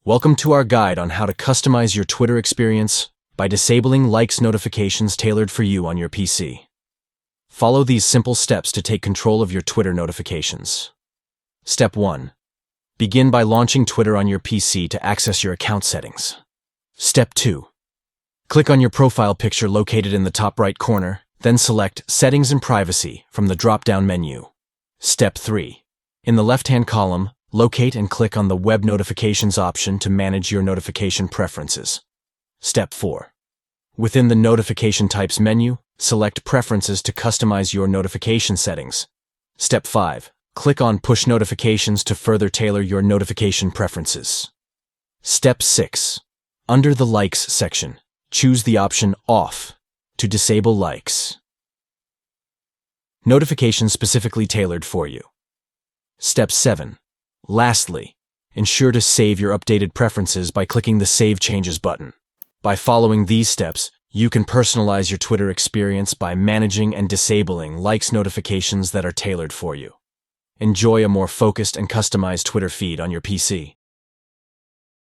Welcome to our guide on how to customize your Twitter experience by disabling likes notifications tailored for you on your PC. Follow these simple steps to take control of your Twitter notifications. Step 1. Begin by launching Twitter on your PC to access your account settings. Step 2. Click on your profile picture located in the top right corner, then select Settings and Privacy from the drop-down menu. Step 3. In the left-hand column, locate and click on the Web Notifications option to manage your notification preferences. Step 4. Within the Notification Types menu, select Preferences to customize your notification settings. Step 5. Click on Push Notifications to further tailor your notification preferences. Step 6. Under the Likes section, choose the option Off to disable likes. Notifications specifically tailored for you. Step 7. Lastly, ensure to save your updated preferences by clicking the Save Changes button. By following these steps, you can personalize your Twitter experience by managing and disabling likes notifications that are tailored for you. Enjoy a more focused and customized Twitter feed on your PC.